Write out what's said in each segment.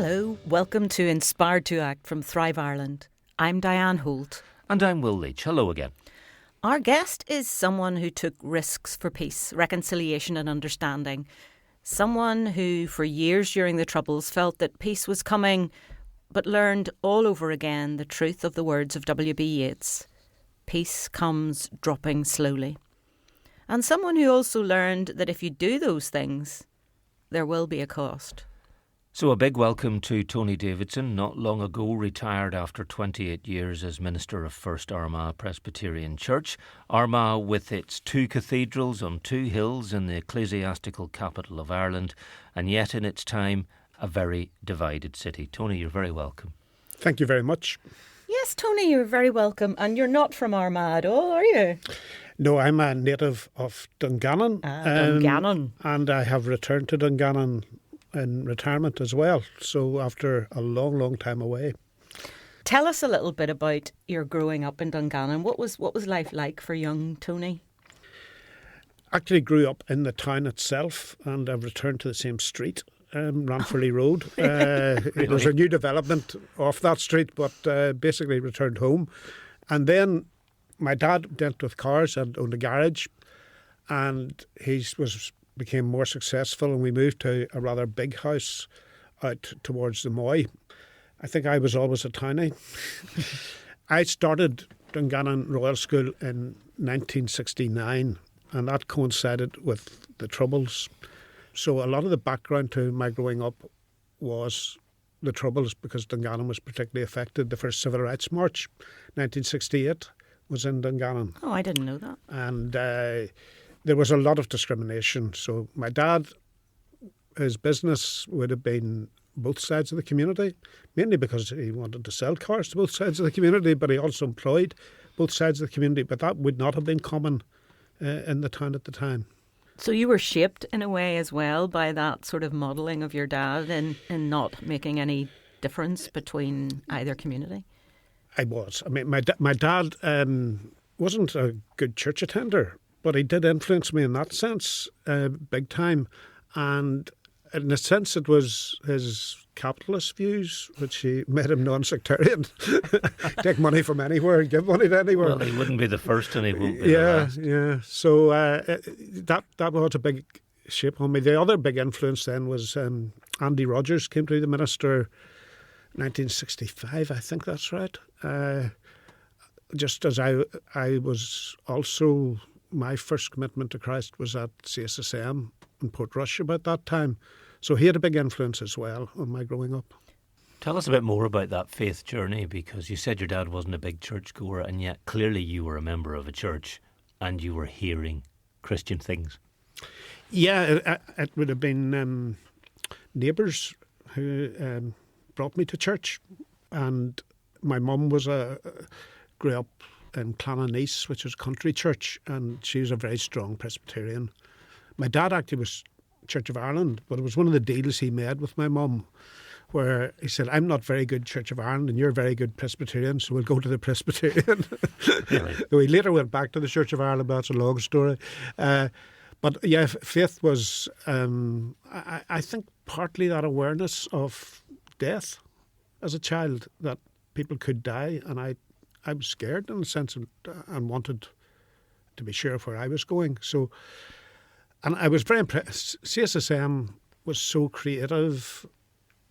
Hello, welcome to Inspired to Act from Thrive Ireland. I'm Diane Holt. And I'm Will Leach. Hello again. Our guest is someone who took risks for peace, reconciliation and understanding. Someone who, for years during the Troubles, felt that peace was coming, but learned all over again the truth of the words of W.B. Yeats. Peace comes dropping slowly. And someone who also learned that if you do those things, there will be a cost. So a big welcome to Tony Davidson, not long ago retired after 28 years as minister of First Armagh Presbyterian Church. Armagh, with its 2 cathedrals on 2 hills in the ecclesiastical capital of Ireland, and yet in its time a very divided city. Tony, you're very welcome. Thank you very much. Yes, Tony, you're very welcome. And you're not from Armagh at all, are you? No, I'm a native of Dungannon. Dungannon. And I have returned to Dungannon in retirement as well, so after a long, long time away. Tell us a little bit about your growing up in Dungannon. What was life like for young Tony? Actually grew up in the town itself, and I've returned to the same street, Ranfurly Road. It was a new development off that street, but basically returned home. And then my dad dealt with cars and owned a garage, and he became more successful, and we moved to a rather big house out towards the Moy. I think I was always a townie. I started Dungannon Royal School in 1969, and that coincided with the Troubles. So a lot of the background to my growing up was the Troubles, because Dungannon was particularly affected. The first Civil Rights March, 1968, was in Dungannon. Oh, I didn't know that. And there was a lot of discrimination. So my dad, his business would have been both sides of the community, mainly because he wanted to sell cars to both sides of the community, but he also employed both sides of the community. But that would not have been common in the town at the time. So you were shaped in a way as well by that sort of modelling of your dad in not making any difference between either community? I was. I mean, my dad wasn't a good church attender, but he did influence me in that sense, big time. And in a sense, it was his capitalist views, which he made him non-sectarian. Take money from anywhere and give money to anywhere. Well, he wouldn't be the first and he won't be the last. Yeah. So that was a big shape on me. The other big influence then was Andy Rogers came to be the minister 1965, I think that's right. Just as I was also... My first commitment to Christ was at CSSM in Portrush about that time. So he had a big influence as well on my growing up. Tell us a bit more about that faith journey, because you said your dad wasn't a big churchgoer, and yet clearly you were a member of a church and you were hearing Christian things. Yeah, it would have been neighbours who brought me to church. And my mum grew up in Clonanese, which was country church, and she was a very strong Presbyterian. My dad actually was Church of Ireland, but it was one of the deals he made with my mum, where he said, I'm not very good Church of Ireland and you're very good Presbyterian, so we'll go to the Presbyterian. Really? Though he later went back to the Church of Ireland, but that's a long story. But yeah, faith was, I think, partly that awareness of death as a child, that people could die, and I was scared in a sense and wanted to be sure of where I was going. So, and I was very impressed. CSSM was so creative.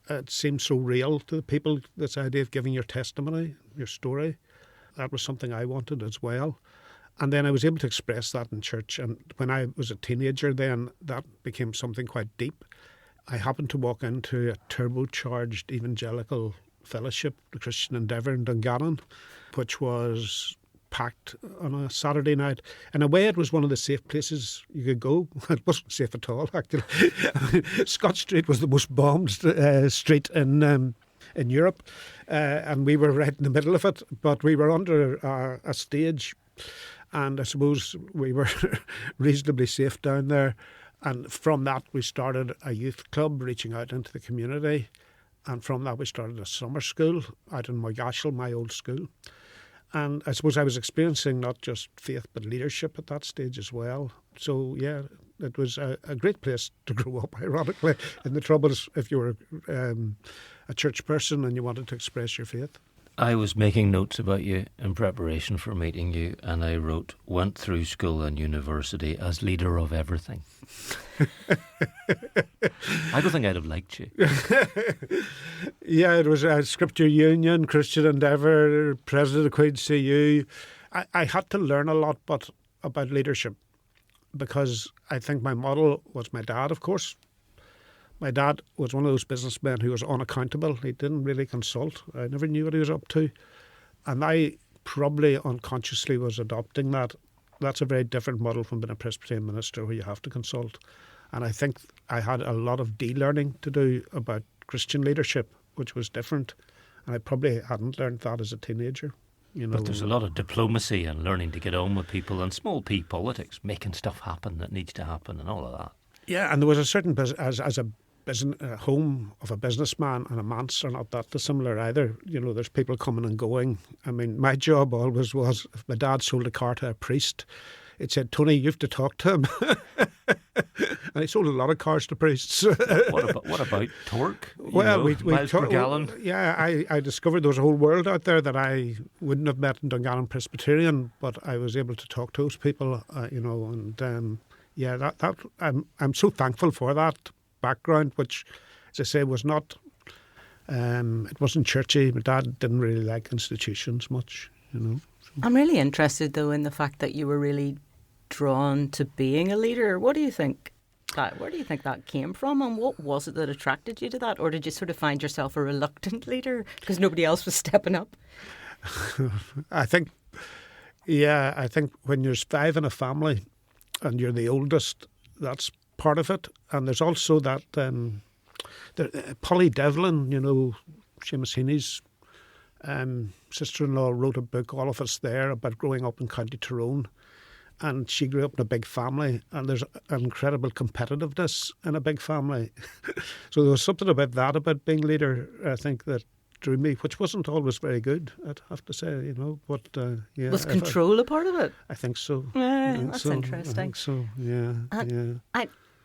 It seemed so real to the people, this idea of giving your testimony, your story. That was something I wanted as well. And then I was able to express that in church. And when I was a teenager then, that became something quite deep. I happened to walk into a turbocharged evangelical fellowship, the Christian Endeavour in Dungannon, which was packed on a Saturday night. In a way, it was one of the safe places you could go. It wasn't safe at all, actually. Scott Street was the most bombed street in Europe, and we were right in the middle of it, but we were under a stage, and I suppose we were reasonably safe down there. And from that, we started a youth club reaching out into the community. And from that, we started a summer school out in Moyashel, my old school. And I suppose I was experiencing not just faith, but leadership at that stage as well. So, yeah, it was a great place to grow up, ironically, in the Troubles if you were a church person and you wanted to express your faith. I was making notes about you in preparation for meeting you, and I wrote, went through school and university as leader of everything. I don't think I'd have liked you. Yeah, it was a Scripture Union, Christian Endeavour, President of Queen's CU. I had to learn a lot about leadership because I think my model was my dad, of course. My dad was one of those businessmen who was unaccountable. He didn't really consult. I never knew what he was up to. And I probably unconsciously was adopting that. That's a very different model from being a Presbyterian minister where you have to consult. And I think I had a lot of de-learning to do about Christian leadership, which was different. And I probably hadn't learned that as a teenager. You know. But there's a lot of diplomacy and learning to get on with people and small p politics, making stuff happen that needs to happen and all of that. Yeah, and there was a certain as a home of a businessman and a manse are not that dissimilar either. You know, there's people coming and going. I mean, my job always was, if my dad sold a car to a priest, it said, Tony, you have to talk to him. And he sold a lot of cars to priests. What about torque? Well, we miles per gallon? Yeah, I discovered there was a whole world out there that I wouldn't have met in Dungannon Presbyterian, but I was able to talk to those people, you know, and yeah, that I'm so thankful for that background, which, as I say, was not, it wasn't churchy. My dad didn't really like institutions much, you know. So. I'm really interested, though, in the fact that you were really drawn to being a leader. Where do you think that came from, and what was it that attracted you to that? Or did you sort of find yourself a reluctant leader because nobody else was stepping up? I think when there's 5 in a family and you're the oldest, that's part of it. And there's also that Polly Devlin, you know, Seamus Heaney's sister-in-law, wrote a book, All of Us There, about growing up in County Tyrone. And she grew up in a big family, and there's incredible competitiveness in a big family. So there was something about that, about being leader, I think, that drew me, which wasn't always very good, I'd have to say, you know. But yeah, was control a part of it? I think so. That's interesting. I think so. Yeah. And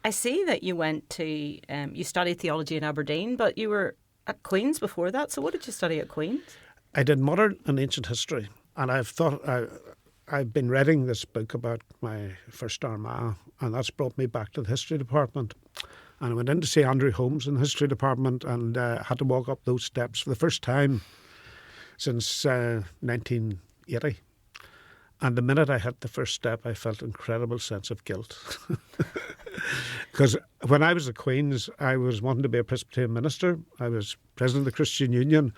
I see that you went to you studied theology in Aberdeen, but you were at Queen's before that. So what did you study at Queen's? I did modern and ancient history, and I've been reading this book about my first Armagh, and that's brought me back to the history department. And I went in to see Andrew Holmes in the history department, and had to walk up those steps for the first time since 1980. And the minute I hit the first step, I felt an incredible sense of guilt. Because when I was at Queen's, I was wanting to be a Presbyterian minister. I was president of the Christian Union.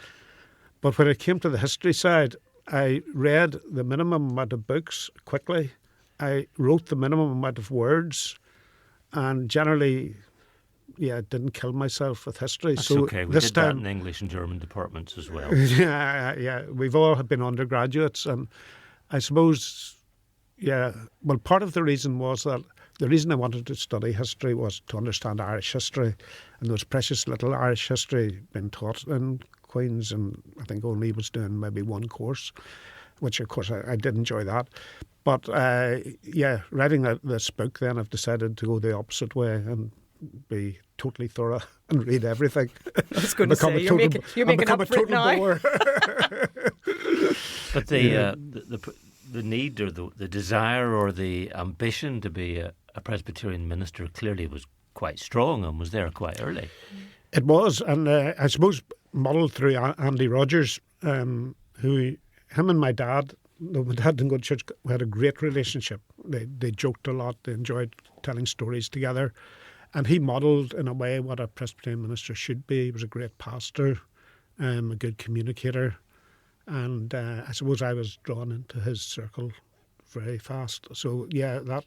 But when it came to the history side, I read the minimum amount of books quickly. I wrote the minimum amount of words, and generally, didn't kill myself with history. That's so okay. We this did time, that in English and German departments as well. Yeah. We've all been undergraduates, and I suppose, well, part of the reason was that the reason I wanted to study history was to understand Irish history, and there was precious little Irish history being taught in Queen's, and I think only was doing maybe one course, which of course I did enjoy that. But writing this book, then I've decided to go the opposite way and be totally thorough and read everything. I was going to say, you're making up for it now. But the need or the desire or the ambition to be a Presbyterian minister clearly was quite strong and was there quite early. It was, and I suppose modelled through Andy Rogers, him and my dad, though my dad didn't go to church, we had a great relationship. They joked a lot, they enjoyed telling stories together, and he modelled in a way what a Presbyterian minister should be. He was a great pastor, a good communicator, and I suppose I was drawn into his circle very fast. So that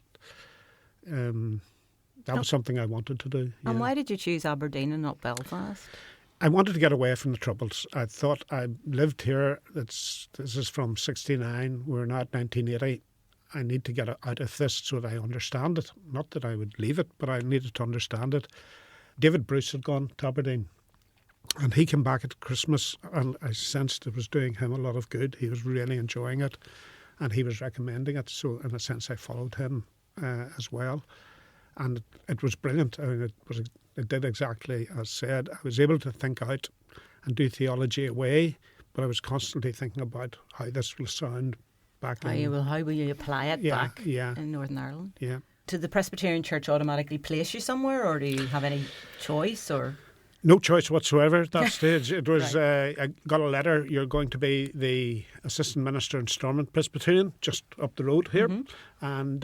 was something I wanted to do. And why did you choose Aberdeen and not Belfast? I wanted to get away from the Troubles. I thought I lived here. This is from 1969. We're now at 1980. I need to get out of this so that I understand it. Not that I would leave it, but I needed to understand it. David Bruce had gone to Aberdeen, and he came back at Christmas, and I sensed it was doing him a lot of good. He was really enjoying it, and he was recommending it. So in a sense, I followed him as well. And it was brilliant. I mean, it did exactly as said. I was able to think out and do theology away, but I was constantly thinking about how this will sound back How will you apply it back in Northern Ireland? Yeah. Did the Presbyterian Church automatically place you somewhere, or do you have any choice? Or no choice whatsoever at that stage. It was I got a letter. You're going to be the assistant minister in Stormont Presbyterian, just up the road here, and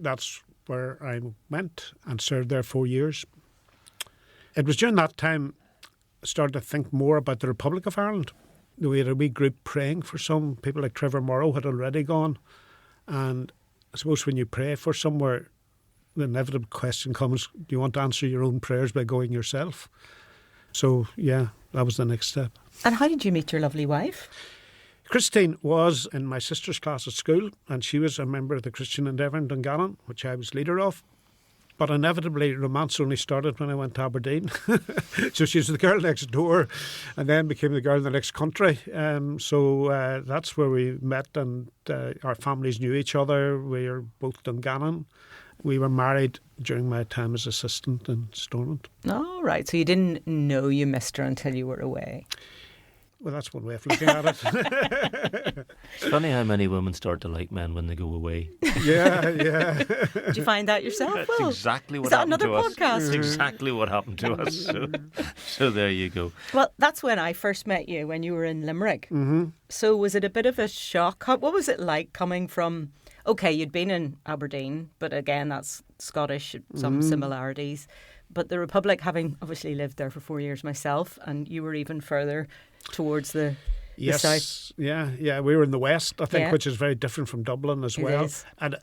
that's where I went and served there 4 years. It was during that time I started to think more about the Republic of Ireland. We had a wee group praying for some people, like Trevor Morrow had already gone, and I suppose when you pray for somewhere, the inevitable question comes, do you want to answer your own prayers by going yourself? So, yeah, that was the next step. And how did you meet your lovely wife? Christine was in my sister's class at school, and she was a member of the Christian Endeavour in Dungannon, which I was leader of. But inevitably, romance only started when I went to Aberdeen. So she was the girl next door and then became the girl in the next country. So that's where we met, and our families knew each other. We were both Dungannon. We were married during my time as assistant in Stormont. Oh, right. So you didn't know you missed her until you were away. Well, that's one way of looking at it. It's funny how many women start to like men when they go away. Yeah. Did you find that yourself, That's Will? exactly what Is that happened another to us. podcast? That's exactly what happened to us. So there you go. Well, that's when I first met you, when you were in Limerick. Mm-hmm. So was it a bit of a shock? What was it like coming from... OK, you'd been in Aberdeen, but again, that's Scottish, some similarities. But the Republic, having obviously lived there for 4 years myself, and you were even further towards the south. Yeah. We were in the west, I think, which is very different from Dublin as well. Is. And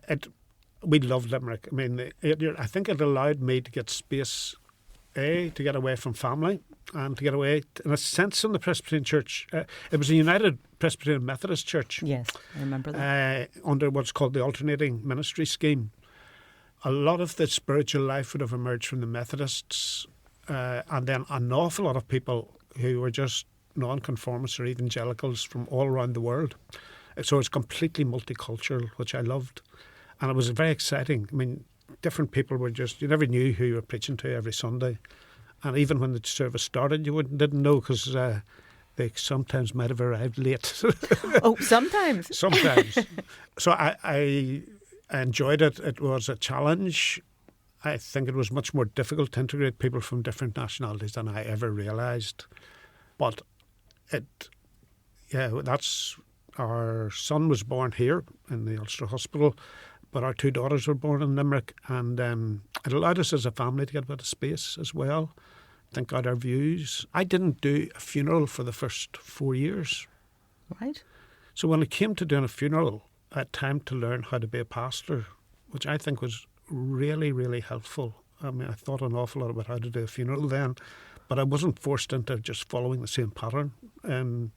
we loved Limerick. I mean, I think it allowed me to get space, to get away from family and to get away, in a sense, in the Presbyterian Church. It was a United Presbyterian Methodist Church. Yes, I remember that. Under what's called the Alternating Ministry Scheme. A lot of the spiritual life would have emerged from the Methodists, and then an awful lot of people who were just nonconformists or evangelicals from all around the world. So it's completely multicultural, which I loved. And it was very exciting. I mean, different people were just, you never knew who you were preaching to every Sunday. And even when the service started, you didn't know, because they sometimes might have arrived late. Oh, sometimes? Sometimes. So I enjoyed it. It was a challenge. I think it was much more difficult to integrate people from different nationalities than I ever realised. But that's, our son was born here in the Ulster Hospital, but our two daughters were born in Limerick, and it allowed us as a family to get a bit of space as well, think out our views. I didn't do a funeral for the first 4 years. Right. So when it came to doing a funeral, I had time to learn how to be a pastor, which I think was really, really helpful. I mean, I thought an awful lot about how to do a funeral then, but I wasn't forced into just following the same pattern. And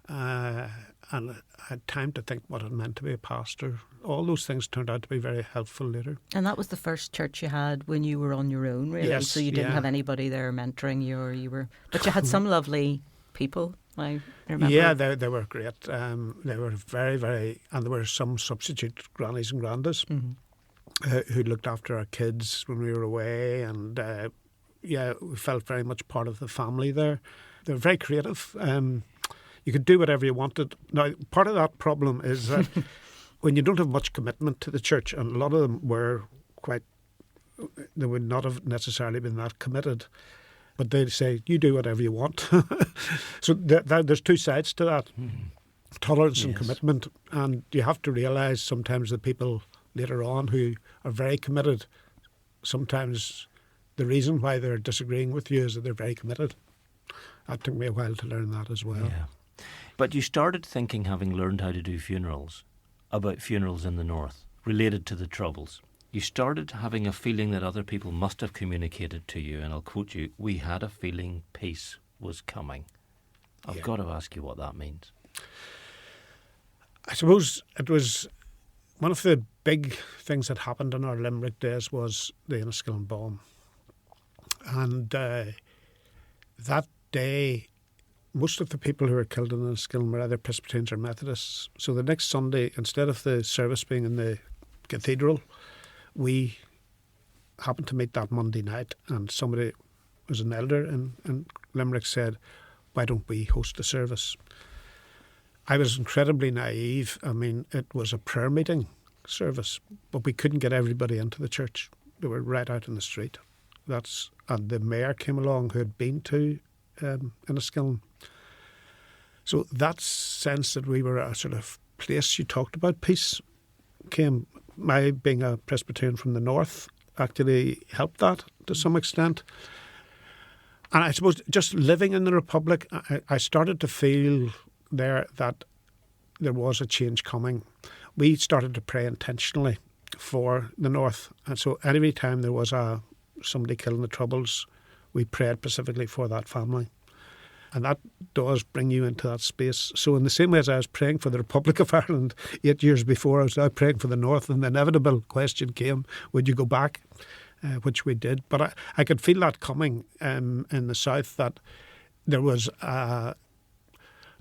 I had time to think what it meant to be a pastor. All those things turned out to be very helpful later. And that was the first church you had when you were on your own, really? Yes, so you didn't have anybody there mentoring you, or you were... But you had some lovely people, I remember. Yeah, they were great. They were very, very... And there were some substitute grannies and grandas who looked after our kids when we were away. And, we felt very much part of the family there. They were very creative. You could do whatever you wanted. Now, part of that problem is that when you don't have much commitment to the church, and a lot of them were they would not have necessarily been that committed, but they'd say, you do whatever you want. So there's two sides to that, tolerance and commitment. And you have to realise sometimes the people later on who are very committed, sometimes the reason why they're disagreeing with you is that they're very committed. That took me a while to learn that as well. Yeah. But you started thinking, having learned how to do funerals, about funerals in the north, related to the Troubles. You started having a feeling that other people must have communicated to you, and I'll quote you, we had a feeling peace was coming. I've got to ask you what that means. I suppose it was one of the big things that happened in our Limerick days was the Enniskillen bomb. And that day, most of the people who were killed in Enniskillen were either Presbyterians or Methodists. So the next Sunday, instead of the service being in the cathedral, we happened to meet that Monday night, and somebody was an elder in Limerick said, why don't we host a service? I was incredibly naive. I mean, it was a prayer meeting service, but we couldn't get everybody into the church. They were right out in the street. And the mayor came along who had been to Enniskillen. So that sense that we were a sort of place, you talked about peace, came. My being a Presbyterian from the north actually helped that to some extent. And I suppose just living in the Republic, I started to feel there that there was a change coming. We started to pray intentionally for the north. And so every time there was somebody killed in the Troubles, we prayed specifically for that family. And that does bring you into that space. So in the same way as I was praying for the Republic of Ireland 8 years before, I was now praying for the North, and the inevitable question came, would you go back? Which we did. But I could feel that coming in the South, that there was a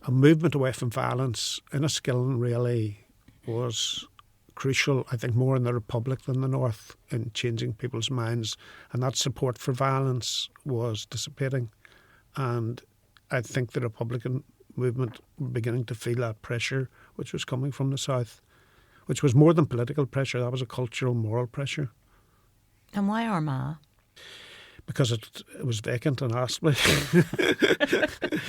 movement away from violence. Enniskillen really was crucial, I think, more in the Republic than the North in changing people's minds. And that support for violence was dissipating. And I think the Republican movement were beginning to feel that pressure which was coming from the South, which was more than political pressure. That was a cultural, moral pressure. And why Armagh? Because it was vacant and asked me.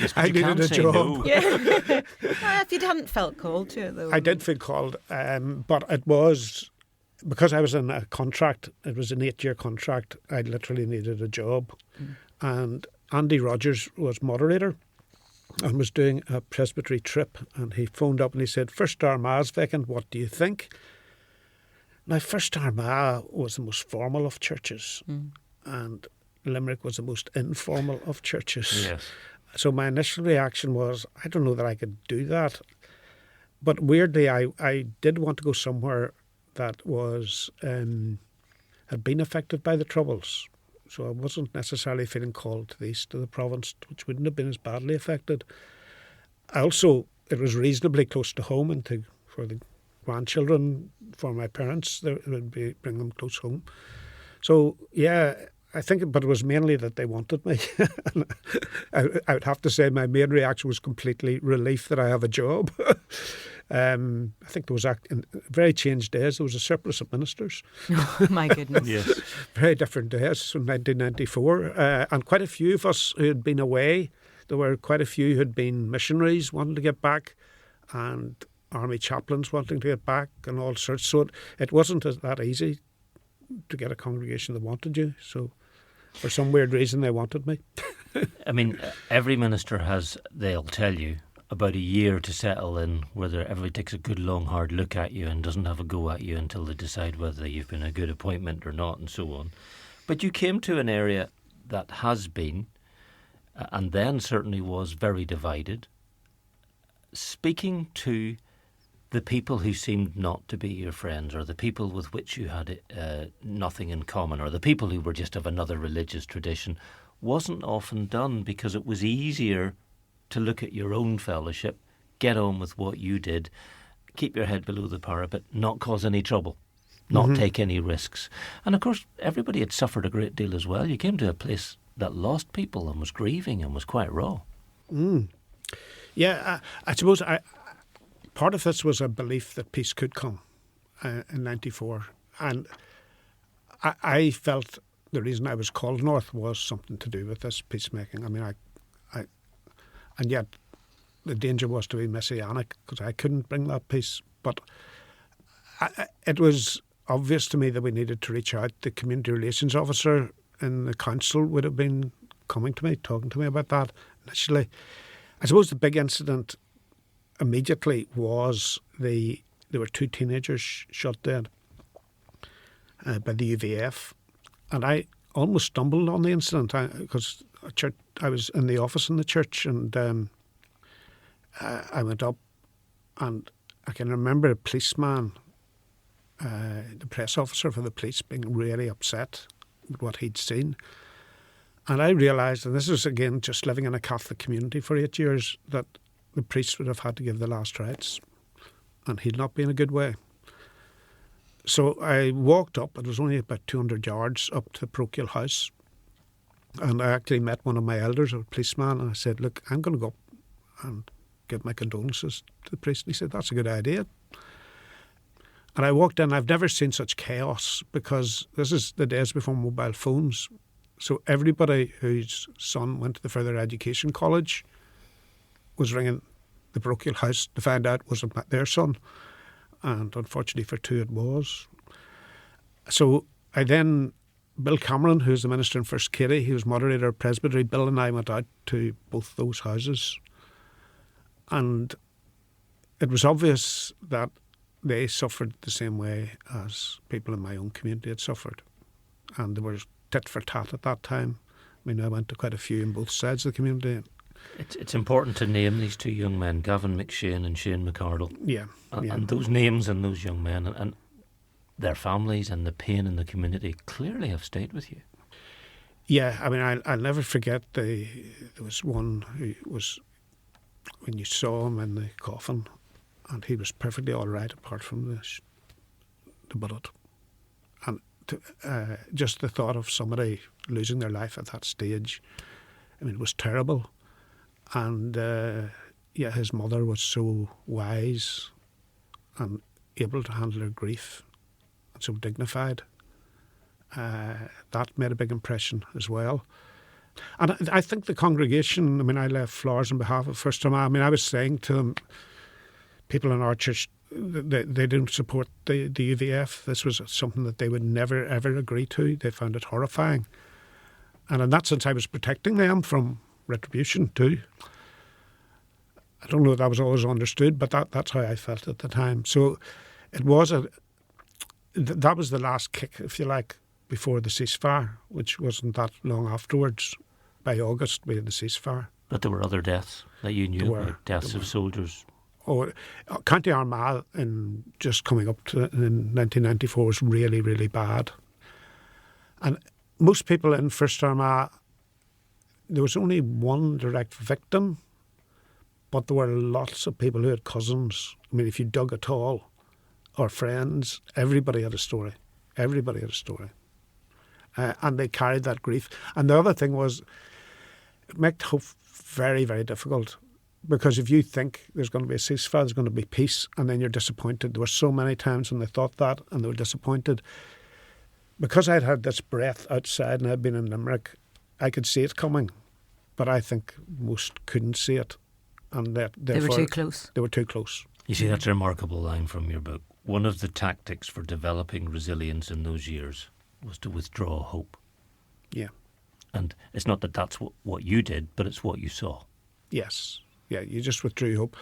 Yes, I needed a job. No. Yeah. If you hadn't felt called to it, though. I did feel called, but it was, because I was in a contract, it was an 8-year contract, I literally needed a job. And Andy Rogers was moderator and was doing a presbytery trip, and he phoned up and he said, First Armagh's vacant, what do you think? Now, First Armagh was the most formal of churches, and Limerick was the most informal of churches. Yes. So my initial reaction was, I don't know that I could do that. But weirdly, I did want to go somewhere that was had been affected by the Troubles. So I wasn't necessarily feeling called to the east of the province, which wouldn't have been as badly affected. Also, it was reasonably close to home, and for the grandchildren, for my parents, it would bring them close home. So, yeah, I think, but it was mainly that they wanted me. I would have to say my main reaction was completely relief that I have a job. I think there was in very changed days. There was a surplus of ministers. Oh, my goodness. Yes. Very different days from 1994. And quite a few of us who had been away, there were quite a few who had been missionaries wanting to get back, and army chaplains wanting to get back, and all sorts. So it wasn't that easy to get a congregation that wanted you. So for some weird reason, they wanted me. I mean, every minister has, they'll tell you, about a year to settle in, where everybody takes a good long hard look at you and doesn't have a go at you until they decide whether you've been a good appointment or not, and so on. But you came to an area that has been, and then certainly was, very divided. Speaking to the people who seemed not to be your friends, or the people with which you had nothing in common, or the people who were just of another religious tradition, wasn't often done, because it was easier to look at your own fellowship, get on with what you did, keep your head below the parapet, not cause any trouble, not take any risks. And of course, everybody had suffered a great deal as well. You came to a place that lost people and was grieving and was quite raw. Yeah, I suppose part of this was a belief that peace could come in 94. And I felt the reason I was called North was something to do with this peacemaking. I mean, and yet the danger was to be messianic, because I couldn't bring that peace. But it was obvious to me that we needed to reach out. The community relations officer in the council would have been coming to me, talking to me about that initially. I suppose the big incident immediately was there were 2 teenagers shot dead by the UVF. And I almost stumbled on the incident, because I was in the office in the church, and I went up, and I can remember a policeman, the press officer for the police, being really upset with what he'd seen. And I realised, and this was again just living in a Catholic community for 8 years, that the priest would have had to give the last rites, and he'd not be in a good way. So I walked up. It was only about 200 yards up to the parochial house. And I actually met one of my elders, a policeman, and I said, look, I'm going to go up and give my condolences to the priest. And he said, that's a good idea. And I walked in. I've never seen such chaos, because this is the days before mobile phones. So everybody whose son went to the further education college was ringing the parochial house to find out was it their son. And unfortunately for two, it was. So Bill Cameron, who's the minister in First Katy, he was moderator of Presbytery, Bill and I went out to both those houses. And it was obvious that they suffered the same way as people in my own community had suffered. And they were tit for tat at that time. I mean, I went to quite a few on both sides of the community. It's important to name these two young men, Gavin McShane and Shane McArdle. Yeah. And those names and those young men and their families and the pain in the community clearly have stayed with you. Yeah, I mean, I'll never forget there was one who was, when you saw him in the coffin, and he was perfectly all right apart from the bullet. And just the thought of somebody losing their life at that stage, I mean, it was terrible. And his mother was so wise and able to handle her grief and so dignified. That made a big impression as well. And I think the congregation, I mean, I left flowers on behalf of First Armagh. I mean, I was saying to them, people in our church, they don't support the UVF. This was something that they would never, ever agree to. They found it horrifying. And in that sense, I was protecting them from retribution too. I don't know if that was always understood, but that's how I felt at the time. So it was that was the last kick, if you like, before the ceasefire, which wasn't that long afterwards. By August, we had the ceasefire. But there were other deaths that you knew, deaths of soldiers. Oh, County Armagh, just coming up to in 1994, was really, really bad. And most people in First Armagh, there was only one direct victim, but there were lots of people who had cousins. I mean, if you dug at all, or friends, everybody had a story. Everybody had a story. And they carried that grief. And the other thing was, it made hope very, very difficult. Because if you think there's going to be a ceasefire, there's going to be peace, and then you're disappointed. There were so many times when they thought that and they were disappointed. Because I'd had this breath outside and I'd been in Limerick, I could see it coming. But I think most couldn't see it. And they were too close. They were too close. You see, that's a remarkable line from your book. One of the tactics for developing resilience in those years was to withdraw hope. Yeah. And it's not that that's what you did, but it's what you saw. Yes. Yeah, you just withdrew hope.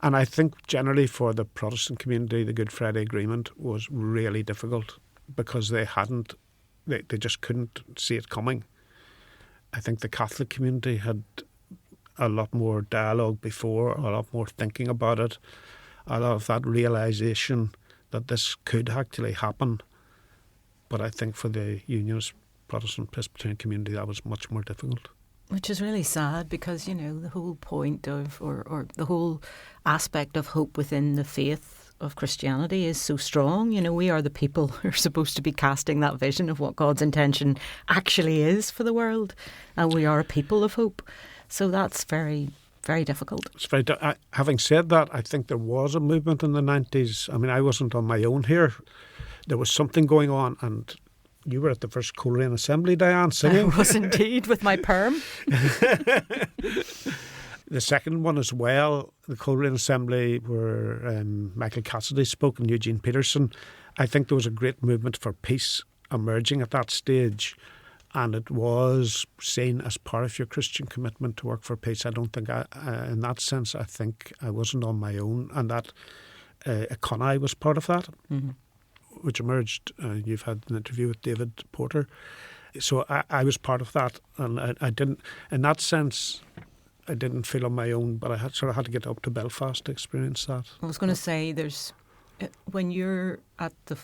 And I think generally for the Protestant community, the Good Friday Agreement was really difficult because they just couldn't see it coming. I think the Catholic community had a lot more dialogue before, a lot more thinking about it, a lot of that realisation that this could actually happen. But I think for the Unionist Protestant Presbyterian community, that was much more difficult. Which is really sad because, you know, the whole point of, or the whole aspect of hope within the faith of Christianity is so strong. You know, we are the people who are supposed to be casting that vision of what God's intention actually is for the world. And we are a people of hope. So that's very, very difficult. It's very. Having said that, I think there was a movement in the 90s. I mean, I wasn't on my own here. There was something going on, and you were at the first Coleraine Assembly, Diane, singing. I was indeed, with my perm. The second one as well, the Coleraine Assembly, where Michael Cassidy spoke and Eugene Peterson. I think there was a great movement for peace emerging at that stage, and it was seen as part of your Christian commitment to work for peace. I don't think, in that sense, I think I wasn't on my own, and that Econaí was part of that. Mm-hmm. Which emerged, you've had an interview with David Porter. So I was part of that, and I didn't, in that sense, I didn't feel on my own, but I had to get up to Belfast to experience that. I was going to say, when you're at the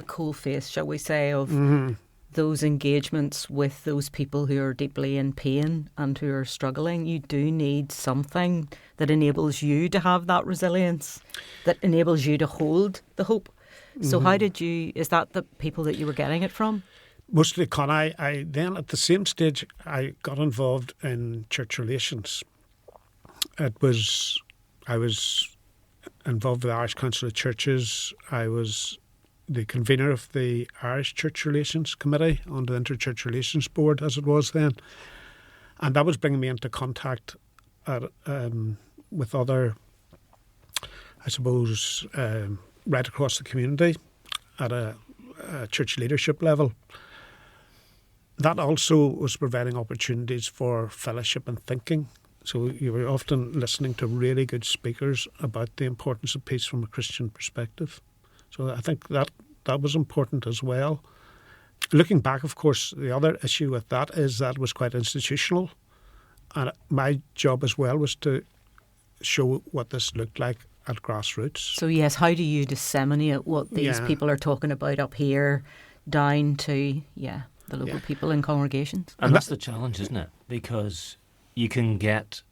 coalface, shall we say, of mm-hmm. those engagements with those people who are deeply in pain and who are struggling, you do need something that enables you to have that resilience, that enables you to hold the hope. So how did you, is that the people that you were getting it from? Mostly Con. I then, at the same stage, I got involved in church relations. I was involved with the Irish Council of Churches. I was the convener of the Irish Church Relations Committee on the Inter-Church Relations Board, as it was then. And that was bringing me into contact with other, I suppose, right across the community at a church leadership level. That also was providing opportunities for fellowship and thinking. So you were often listening to really good speakers about the importance of peace from a Christian perspective. So I think that was important as well. Looking back, of course, the other issue with that is that it was quite institutional. And my job as well was to show what this looked like at grassroots. So yes, how do you disseminate what these people are talking about up here down to the local people in congregations? And that's the challenge, isn't it? Because you can get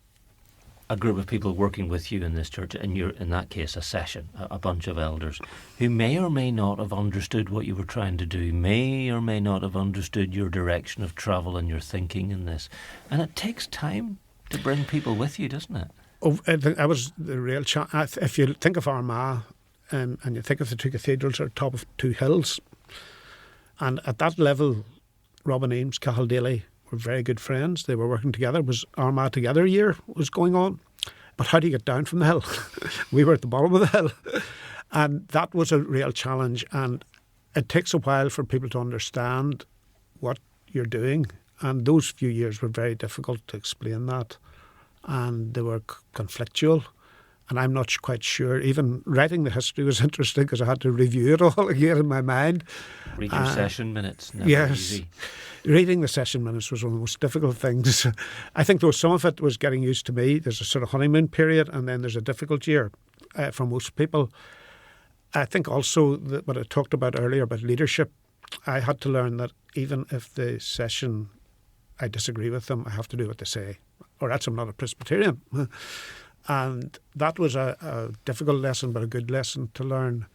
a group of people working with you in this church, and you're, in that case, a session, a bunch of elders, who may or may not have understood what you were trying to do, may or may not have understood your direction of travel and your thinking in this. And it takes time to bring people with you, doesn't it? Oh, I think that was the real challenge. If you think of Armagh, and you think of the two cathedrals at the top of two hills, and at that level, Robin Eames, Cathal Daly were very good friends. They were working together. It was Armagh Together year was going on. But how do you get down from the hill? We were at the bottom of the hill. And that was a real challenge. And it takes a while for people to understand what you're doing. And those few years were very difficult to explain that. And they were conflictual. And I'm not quite sure. Even writing the history was interesting because I had to review it all again in my mind. Read your session minutes. Never yes. Easy. Reading the session minutes was one of the most difficult things. I think though some of it was getting used to me. There's a sort of honeymoon period and then there's a difficult year for most people. I think also that what I talked about earlier about leadership, I had to learn that even if the session, I disagree with them, I have to do what they say. Or else I'm not a Presbyterian. And that was a difficult lesson, but a good lesson to learn.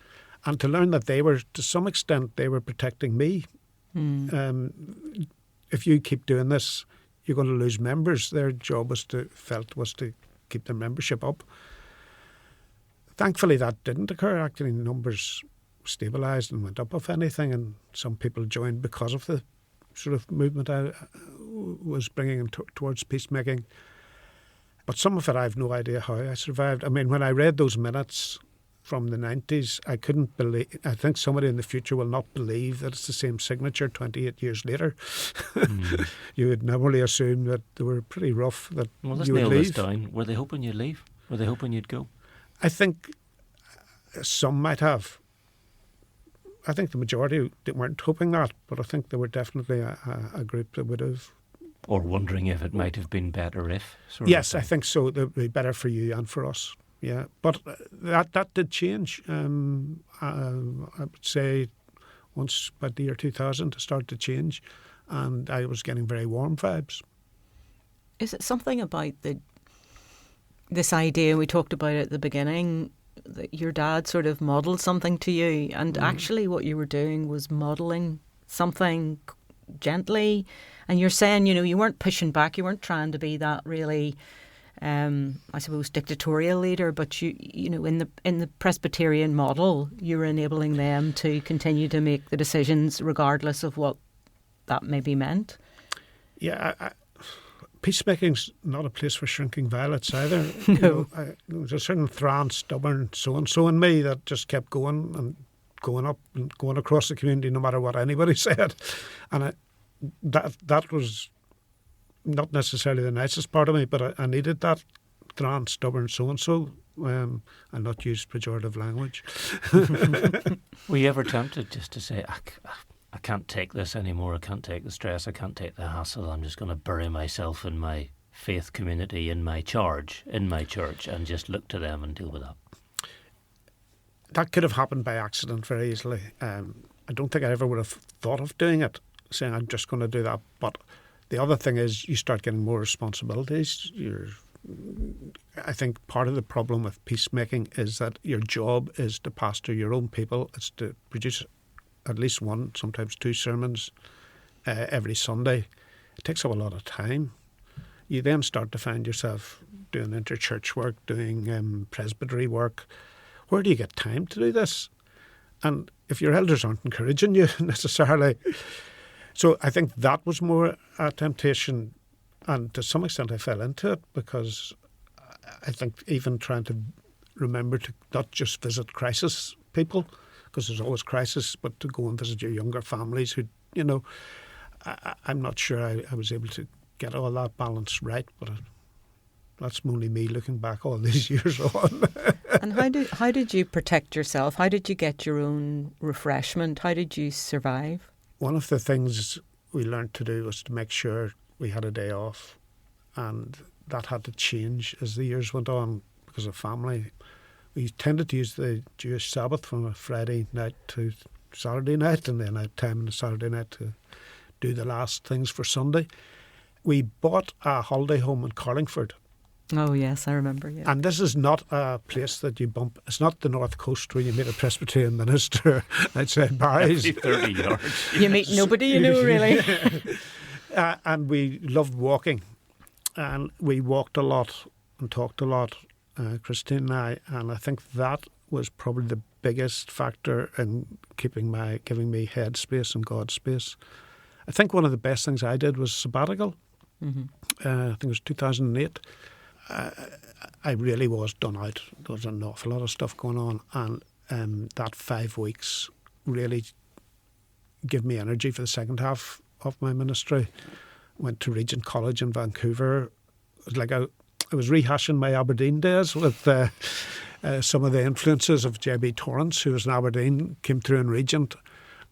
And to learn that they were, to some extent, they were protecting me. If you keep doing this, you're going to lose members. Their job was to keep their membership up. Thankfully, that didn't occur. Actually, numbers stabilised and went up, if anything, and some people joined because of the sort of movement I was bringing them towards peacemaking. But some of it, I have no idea how I survived. I mean, when I read those minutes from the 90s, I couldn't believe. I think somebody in the future will not believe that it's the same signature 28 years later. You would normally assume that they were pretty rough, that well, let's you would nail leave. this down. Were they hoping you'd leave? Were they hoping you'd go? I think some might have. I think the majority weren't hoping that, but I think there were definitely a group that would have. Or wondering if it might have been better if. Yes, I think so. It would be better for you and for us. Yeah, but that did change. I would say once about the year 2000 it started to change, and I was getting very warm vibes. Is it something about this idea, we talked about it at the beginning, that your dad sort of modelled something to you, and actually what you were doing was modelling something gently, and you're saying, you weren't pushing back, you weren't trying to be that really I suppose dictatorial leader, but you in the Presbyterian model, you're enabling them to continue to make the decisions regardless of what that maybe meant. Yeah, peacemaking's not a place for shrinking violets either. No. There was a certain thrawn, stubborn so-and-so in me that just kept going and going up and going across the community no matter what anybody said. And that was not necessarily the nicest part of me, but I needed that thrawn, stubborn so-and-so and not use pejorative language. Were you ever tempted just to say, I can't take this anymore, I can't take the stress, I can't take the hassle, I'm just going to bury myself in my faith community, in my church, and just look to them and deal with that? That could have happened by accident very easily. I don't think I ever would have thought of doing it, saying I'm just going to do that. But the other thing is you start getting more responsibilities. You're I think part of the problem with peacemaking is that your job is to pastor your own people. It's to produce at least one, sometimes two sermons every Sunday. It takes up a lot of time. You then start to find yourself doing interchurch work, doing presbytery work. Where do you get time to do this? And if your elders aren't encouraging you necessarily. So I think that was more a temptation. And to some extent I fell into it, because I think even trying to remember to not just visit crisis people, because there's always crisis, but to go and visit your younger families who, I'm not sure I was able to get all that balance right, but that's only me looking back all these years on. And how did you protect yourself? How did you get your own refreshment? How did you survive? One of the things we learned to do was to make sure we had a day off, and that had to change as the years went on because of family. We tended to use the Jewish Sabbath from a Friday night to Saturday night, and then I had time on the Saturday night to do the last things for Sunday. We bought a holiday home in Carlingford. Oh yes, I remember, yeah. And this is not a place that you bump. It's not the North Coast where you meet a Presbyterian minister outside Barry's. Every 30 yards. You meet nobody, really. And we loved walking. And we walked a lot and talked a lot, Christine and I. And I think that was probably the biggest factor in giving me head space and God space. I think one of the best things I did was sabbatical. Mm-hmm. I think it was 2008. I really was done out. There was an awful lot of stuff going on, and that 5 weeks really gave me energy for the second half of my ministry. Went to Regent College in Vancouver. It was like I was rehashing my Aberdeen days with some of the influences of J.B. Torrance, who was in Aberdeen, came through in Regent,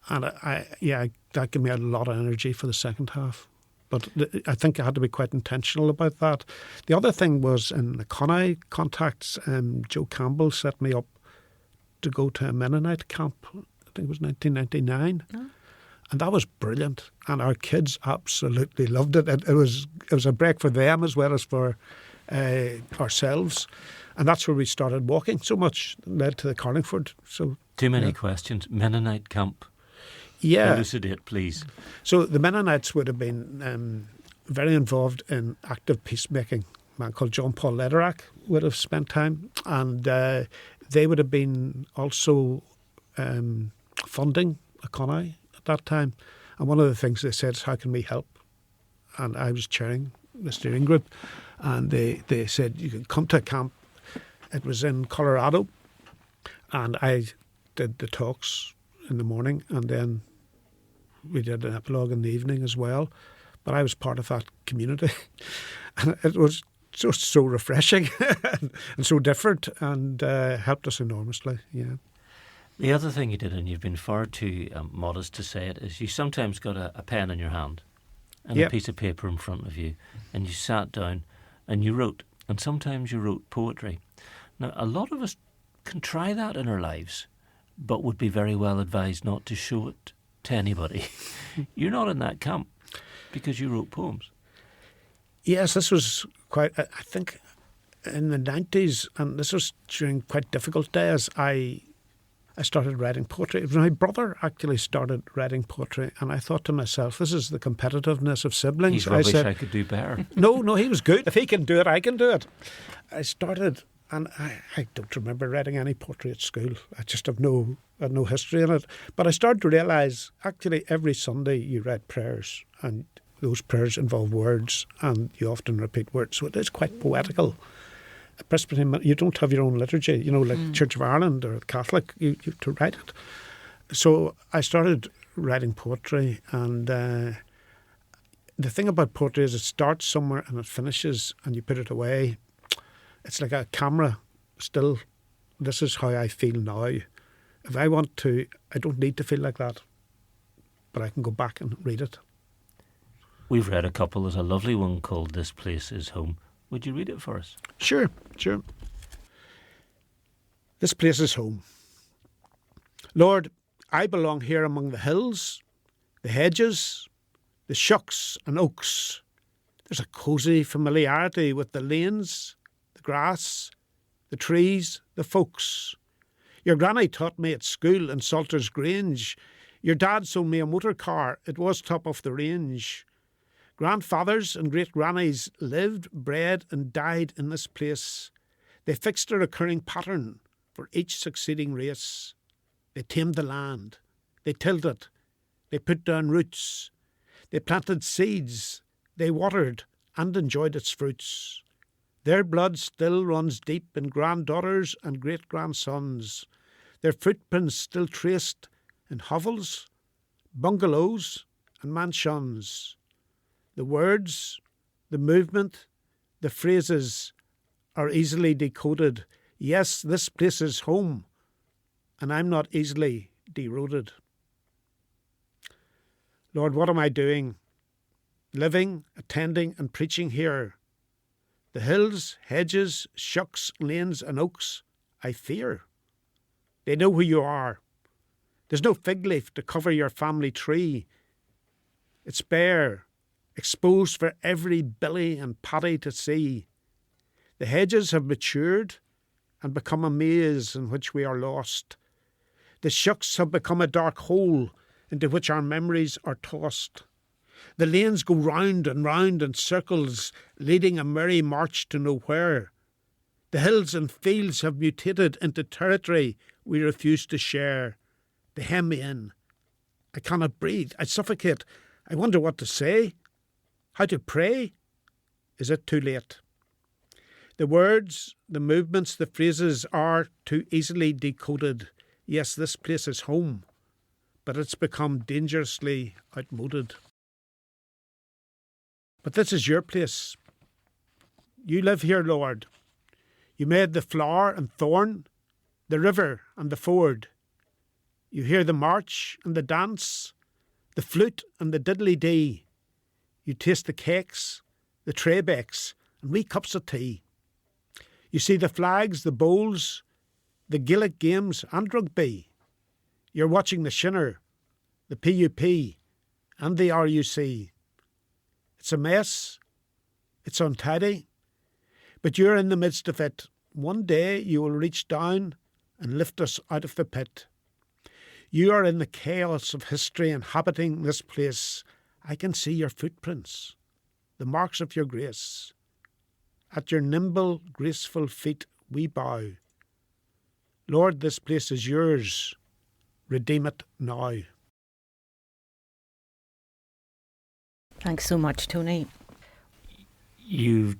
and that gave me a lot of energy for the second half. But I think I had to be quite intentional about that. The other thing was in the Conai contacts, Joe Campbell set me up to go to a Mennonite camp. I think it was 1999. Oh. And that was brilliant. And our kids absolutely loved it. It was a break for them as well as for ourselves. And that's where we started walking so much, led to the Carlingford. So too many questions. Mennonite camp. Yeah. Elucidate, please. So the Mennonites would have been very involved in active peacemaking. A man called John Paul Lederach would have spent time, and they would have been also funding a Conai at that time. And one of the things they said is, how can we help? And I was chairing the steering group, and they said, you can come to a camp. It was in Colorado, and I did the talks in the morning, and then we did an epilogue in the evening as well. But I was part of that community, and it was just so refreshing and so different, and helped us enormously. Yeah. The other thing you did, and you've been far too modest to say it, is you sometimes got a pen in your hand and a piece of paper in front of you, and you sat down and you wrote, and sometimes you wrote poetry. Now, a lot of us can try that in our lives, but would be very well advised not to show it to anybody. You're not in that camp because you wrote poems. Yes, this was quite, I think, in the 90s, and this was during quite difficult days, I started writing poetry. My brother actually started writing poetry, and I thought to myself, this is the competitiveness of siblings. He's rubbish, I could do better. No, he was good. If he can do it, I can do it. I started, and I don't remember writing any poetry at school. I just had no history in it. But I started to realise, actually, every Sunday you write prayers, and those prayers involve words, and you often repeat words. So it is quite poetical. A Presbyterian, you don't have your own liturgy, like Church of Ireland or Catholic, you have to write it. So I started writing poetry, and the thing about poetry is it starts somewhere and it finishes, and you put it away. It's like a camera still. This is how I feel now. If I want to, I don't need to feel like that, but I can go back and read it. We've read a couple. There's a lovely one called This Place Is Home. Would you read it for us? Sure. This place is home. Lord, I belong here among the hills, the hedges, the shucks and oaks, There's a cosy familiarity with the lanes, the grass, the trees, the folks. Your granny taught me at school in Salter's Grange. Your dad sold me a motor car. It was top of the range. Grandfathers and great-grannies lived, bred and died in this place. They fixed a recurring pattern for each succeeding race. They tamed the land. They tilled it. They put down roots. They planted seeds. They watered and enjoyed its fruits. Their blood still runs deep in granddaughters and great-grandsons. Their footprints still traced in hovels, bungalows and mansions. The words, the movement, the phrases are easily decoded. Yes, this place is home, and I'm not easily deroded. Lord, what am I doing? Living, attending and preaching here. The hills, hedges, shucks, lanes and oaks, I fear. They know who you are. There's no fig leaf to cover your family tree. It's bare, exposed for every Billy and Paddy to see. The hedges have matured and become a maze in which we are lost. The shucks have become a dark hole into which our memories are tossed. The lanes go round and round in circles, leading a merry march to nowhere. The hills and fields have mutated into territory we refuse to share. They hem me in. I cannot breathe. I suffocate. I wonder what to say. How to pray? Is it too late? The words, the movements, the phrases are too easily decoded. Yes, this place is home, but it's become dangerously outmoded. But this is your place. You live here, Lord. You made the flower and thorn, the river and the ford. You hear the march and the dance, the flute and the diddly-dee. You taste the cakes, the trebecks and wee cups of tea. You see the flags, the bowls, the Gaelic games and rugby. You're watching the Shinner, the PUP and the RUC. It's a mess, it's untidy, but you're in the midst of it. One day you will reach down and lift us out of the pit. You are in the chaos of history inhabiting this place. I can see your footprints, the marks of your grace. At your nimble, graceful feet we bow. Lord, this place is yours. Redeem it now. Thanks so much, Tony. You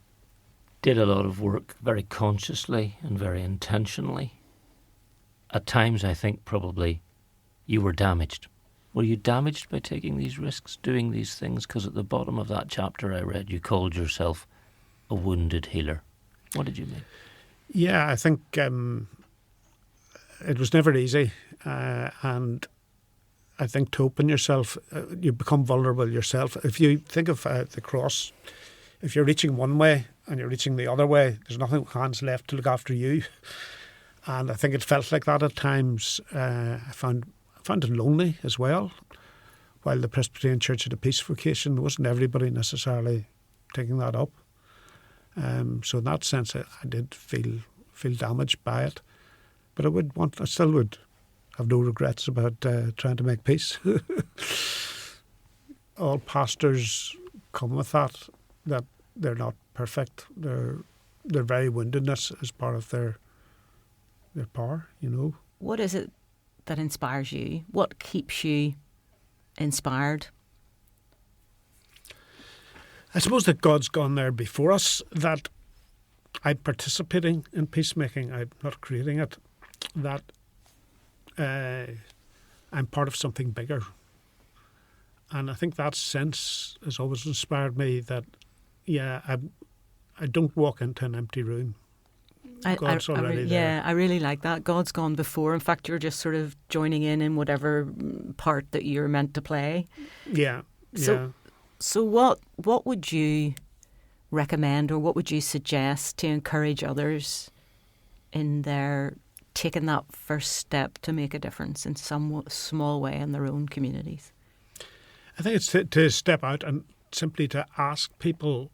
did a lot of work very consciously and very intentionally. At times, I think probably you were damaged. Were you damaged by taking these risks, doing these things? Because at the bottom of that chapter I read, you called yourself a wounded healer. What did you mean? Yeah, I think it was never easy. And I think to open yourself, you become vulnerable yourself. If you think of the cross, if you're reaching one way and you're reaching the other way, there's nothing hands left to look after you. And I think it felt like that at times. I found it lonely as well. While the Presbyterian Church had a peace vocation, wasn't everybody necessarily taking that up. So in that sense, I did feel damaged by it. But I still would have no regrets about trying to make peace. All pastors come with that they're not perfect. Their very woundedness is part of their power, you know. What is it that inspires you? What keeps you inspired? I suppose that God's gone there before us, that I'm participating in peacemaking, I'm not creating it, that I'm part of something bigger. And I think that sense has always inspired me that, yeah, I don't walk into an empty room. God's already there. Yeah, I really like that. God's gone before. In fact, you're just sort of joining in whatever part that you're meant to play. Yeah, yeah. So what would you recommend or what would you suggest to encourage others in their taking that first step to make a difference in some small way in their own communities? I think it's to step out and simply to ask people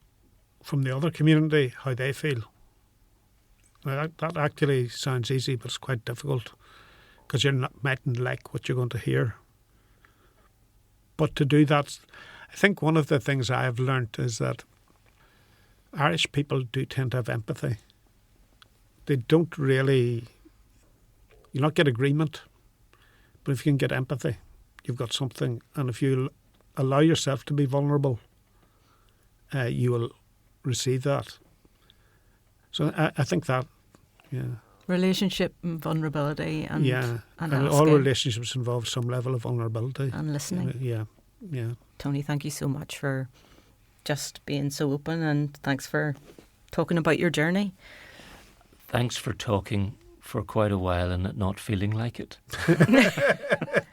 from the other community how they feel. Now that actually sounds easy, but it's quite difficult because you mightn't like what you're going to hear. But to do that, I think one of the things I have learnt is that Irish people do tend to have empathy. They don't really, you'll not get agreement, but if you can get empathy, you've got something. And if you allow yourself to be vulnerable, you will receive that. So I think that, yeah. Relationship and vulnerability and and all relationships involve some level of vulnerability. And listening. Yeah. Tony, thank you so much for just being so open, and thanks for talking about your journey. Thanks for talking for quite a while and it not feeling like it.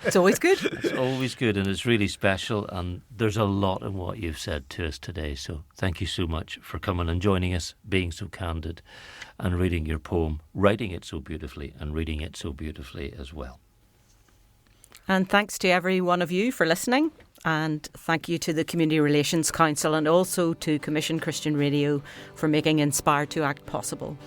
It's always good. It's always good, and it's really special, and there's a lot in what you've said to us today. So thank you so much for coming and joining us, being so candid and reading your poem, writing it so beautifully and reading it so beautifully as well. And thanks to every one of you for listening. And thank you to the Community Relations Council and also to Commission Christian Radio for making Inspired to Act possible.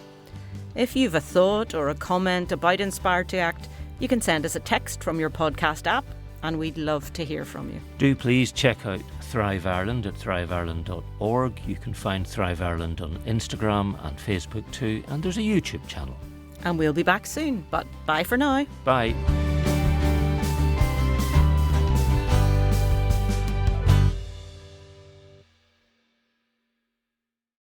If you've a thought or a comment about Inspired to Act, you can send us a text from your podcast app, and we'd love to hear from you. Do please check out Thrive Ireland at thriveIreland.org. You can find Thrive Ireland on Instagram and Facebook too, and there's a YouTube channel. And we'll be back soon, but bye for now. Bye.